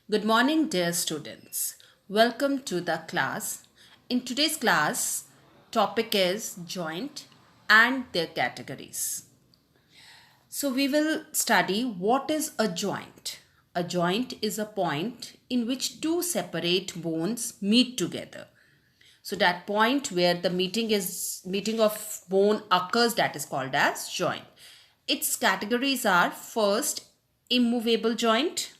Good morning, dear students. Welcome to the class. In today's class, topic is joint and their categories. So we will study what is a joint. A joint is a point in which two separate bones meet together. So that point where the meeting of bone occurs, that is called as joint. Its categories are: first, immovable joint;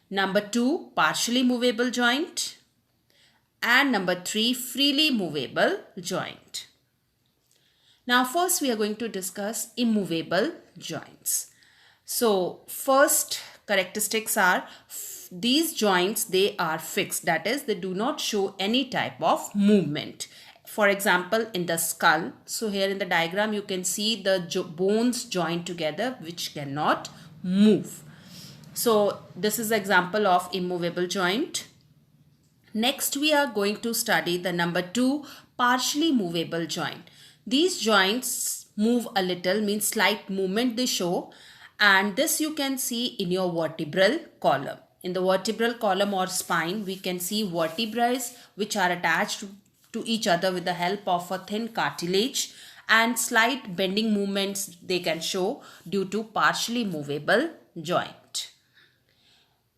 number 2, partially movable joint; and number 3, freely movable joint. Now first we are going to discuss immovable joints. So first characteristics are these joints, they are fixed, that is they do not show any type of movement. For example, in the skull, so here in the diagram you can see the bones joined together which cannot move. So this is an example of immovable joint. Next we are going to study the number 2, partially movable joint. These joints move a little, means slight movement they show, and this you can see in your vertebral column. In the vertebral column or spine, we can see vertebrae which are attached to each other with the help of a thin cartilage, and slight bending movements they can show due to partially movable joint.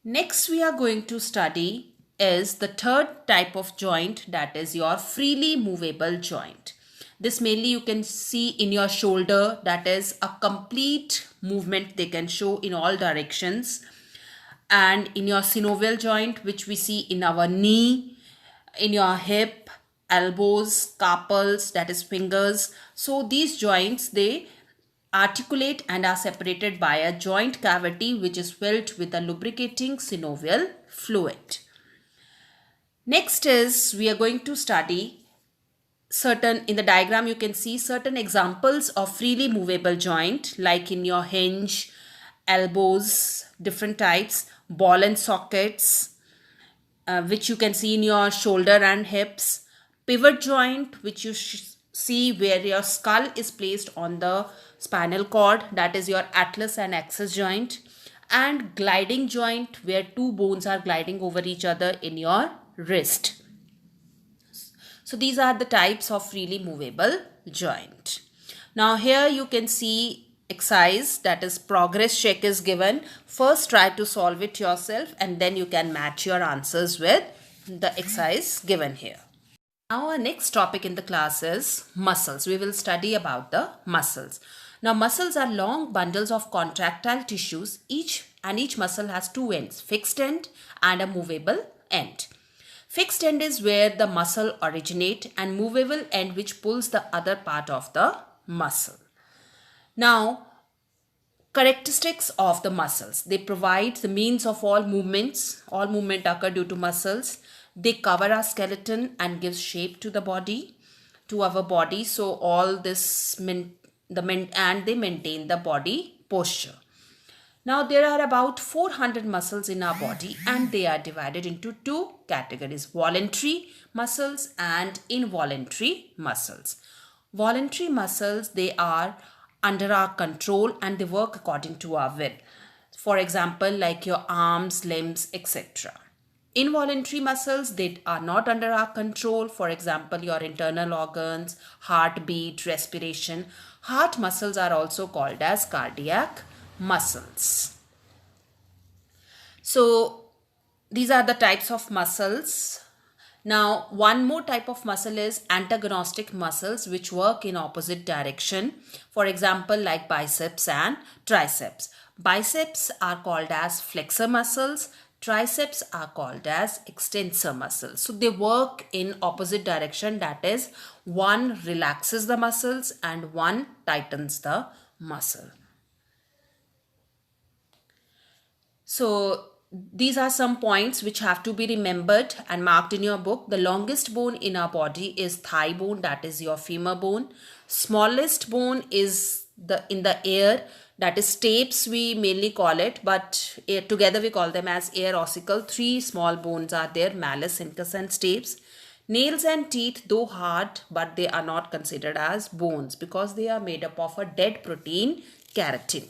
Next we are going to study is the third type of joint, that is your freely movable joint. This mainly you can see in your shoulder, that is a complete movement they can show in all directions, and in your synovial joint which we see in our knee, in your hip, elbows, carpals, that is fingers. So these joints, they articulate and are separated by a joint cavity which is filled with a lubricating synovial fluid. Next is we are going to study in the diagram you can see certain examples of freely movable joint, like in your hinge, elbows, different types, ball and sockets, which you can see in your shoulder and hips, pivot joint, which you see where your skull is placed on the spinal cord, that is your atlas and axis joint, and gliding joint, where two bones are gliding over each other in your wrist. So these are the types of freely movable joint. Now here you can see exercise, that is progress check is given. First try to solve it yourself and then you can match your answers with the exercise given here. Now our next topic in the class is muscles. We will study about the muscles. Now muscles are long bundles of contractile tissues. Each muscle has two ends, fixed end and a movable end. Fixed end is where the muscle originates, and movable end which pulls the other part of the muscle. Now, characteristics of the muscles. They provide the means of all movements. All movement occur due to muscles. They cover our skeleton and gives shape to the body, to our body. So all this and they maintain the body posture. Now there are about 400 muscles in our body and they are divided into two categories: voluntary muscles and involuntary muscles. Voluntary muscles, they are under our control and they work according to our will. For example, like your arms, limbs, etc. Involuntary muscles, they are not under our control. For example, your internal organs, heartbeat, respiration. Heart muscles are also called as cardiac muscles. So these are the types of muscles. Now one more type of muscle is antagonistic muscles, which work in opposite direction. For example, like biceps and triceps. Biceps are called as flexor muscles. Triceps are called as extensor muscles. So they work in opposite direction, that is one relaxes the muscles and one tightens the muscle. So these are some points which have to be remembered and marked in your book. The longest bone in our body is thigh bone, that is your femur bone. Smallest bone is in the ear, that is stapes we mainly call it, but together we call them as ear ossicle. Three small bones are there: malleus, incus and stapes. Nails and teeth, though hard, but they are not considered as bones because they are made up of a dead protein, keratin.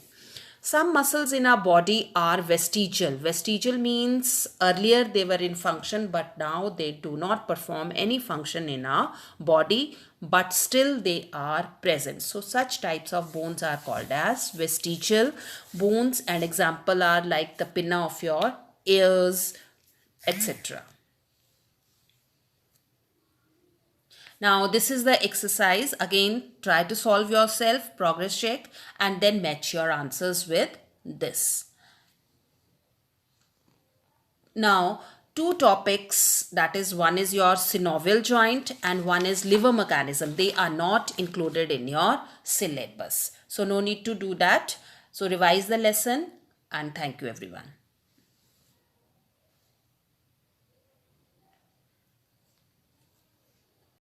Some muscles in our body are vestigial. Vestigial means earlier they were in function, but now they do not perform any function in our body, but still they are present. So such types of bones are called as vestigial bones, and example are like the pinna of your ears, etc. Now this is the exercise. Again, try to solve yourself, progress check, and then match your answers with this. Now, two topics, that is, one is your synovial joint and one is liver mechanism. They are not included in your syllabus. So no need to do that. So revise the lesson, and thank you everyone.